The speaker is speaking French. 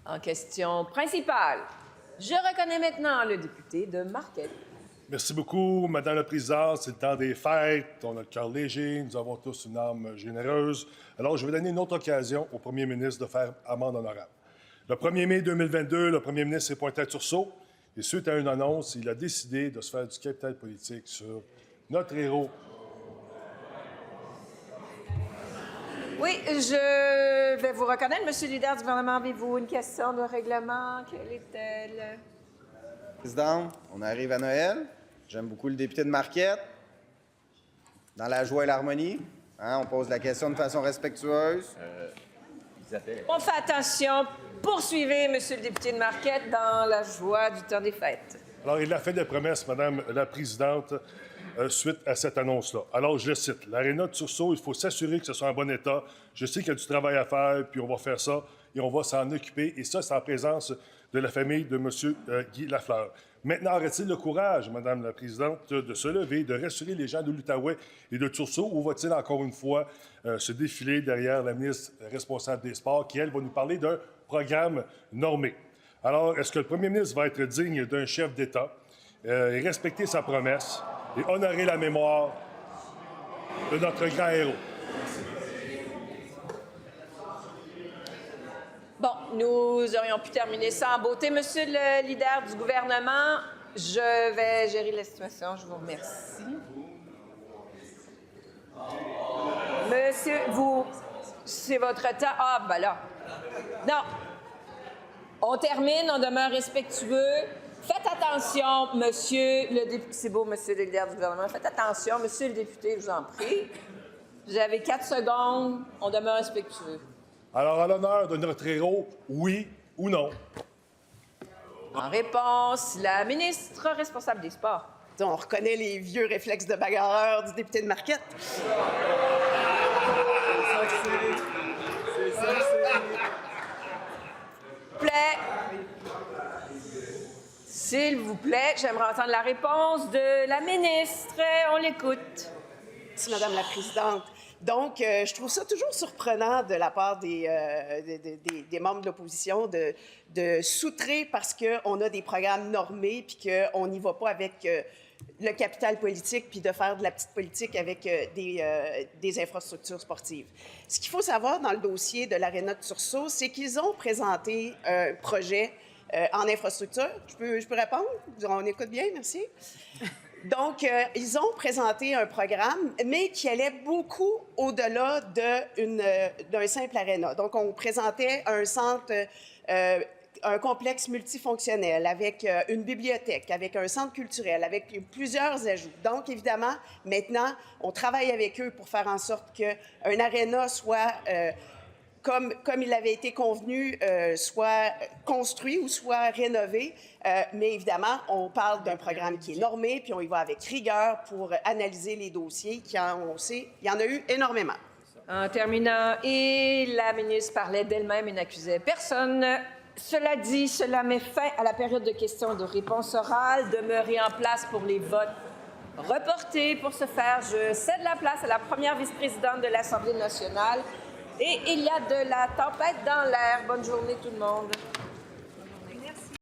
En question principale, je reconnais maintenant le député de Marquette. Merci beaucoup, Madame la Présidente. C'est le temps des fêtes. On a le cœur léger. Nous avons tous une âme généreuse. Alors, je vais donner une autre occasion au premier ministre de faire amende honorable. Le 1er mai 2022, le premier ministre s'est pointé à Tursault et suite à une annonce, il a décidé de se faire du capital politique sur notre héros. Oui, je vais vous reconnaître. Monsieur le leader du gouvernement, avez-vous une question de règlement? Quelle est-elle? Président, on arrive à Noël. J'aime beaucoup le député de Marquette. Dans la joie et l'harmonie. Hein, on pose la question de façon respectueuse. On fait attention. Poursuivez, monsieur le député de Marquette, dans la joie du temps des fêtes. Alors, il a fait des promesses, Madame la Présidente, suite à cette annonce-là. Alors, je le cite. L'aréna de Tursault, il faut s'assurer que ce soit en bon état. Je sais qu'il y a du travail à faire, puis on va faire ça et on va s'en occuper. Et ça, c'est en présence de la famille de M. Guy Lafleur. Maintenant, aurait-il le courage, Madame la Présidente, de se lever, de rassurer les gens de l'Outaouais et de Tursault, ou va-t-il encore une fois se défiler derrière la ministre responsable des Sports, qui, elle, va nous parler d'un programme normé? Alors, est-ce que le premier ministre va être digne d'un chef d'État et respecter sa promesse et honorer la mémoire de notre grand héros? Bon, nous aurions pu terminer ça en beauté. Monsieur le leader du gouvernement, je vais gérer la situation. Je vous remercie. Monsieur, c'est votre temps. Ah, ben là. Non. On termine, on demeure respectueux. Faites attention, monsieur le député. C'est beau, monsieur le leader du gouvernement. Faites attention, monsieur le député, je vous en prie. Vous avez 4 secondes. On demeure respectueux. Alors, à l'honneur de notre héros, oui ou non? En réponse, la ministre responsable des Sports. On reconnaît les vieux réflexes de bagarreur du député de Marquette. S'il vous plaît, j'aimerais entendre la réponse de la ministre. On l'écoute. Merci, Madame la Présidente. Donc, je trouve ça toujours surprenant de la part des membres de l'opposition de soutrer parce qu'on a des programmes normés puis qu'on n'y va pas avec le capital politique puis de faire de la petite politique avec des infrastructures sportives. Ce qu'il faut savoir dans le dossier de l'Aréna de Tursault, c'est qu'ils ont présenté un projet en infrastructure. Je peux répondre? On écoute bien, merci. Donc, ils ont présenté un programme, mais qui allait beaucoup au-delà d'un simple aréna. Donc, on présentait un centre, un complexe multifonctionnel avec une bibliothèque, avec un centre culturel, avec plusieurs ajouts. Donc, évidemment, maintenant, on travaille avec eux pour faire en sorte qu'un aréna soit... Comme il avait été convenu, soit construit ou soit rénové. Mais évidemment, on parle d'un programme qui est normé, puis on y va avec rigueur pour analyser les dossiers, on sait, il y en a eu énormément. En terminant, et la ministre parlait d'elle-même et n'accusait personne. Cela dit, cela met fin à la période de questions et de réponses orales demeurée en place pour les votes reportés. Pour ce faire, je cède la place à la première vice-présidente de l'Assemblée nationale. Et il y a de la tempête dans l'air. Bonne journée tout le monde.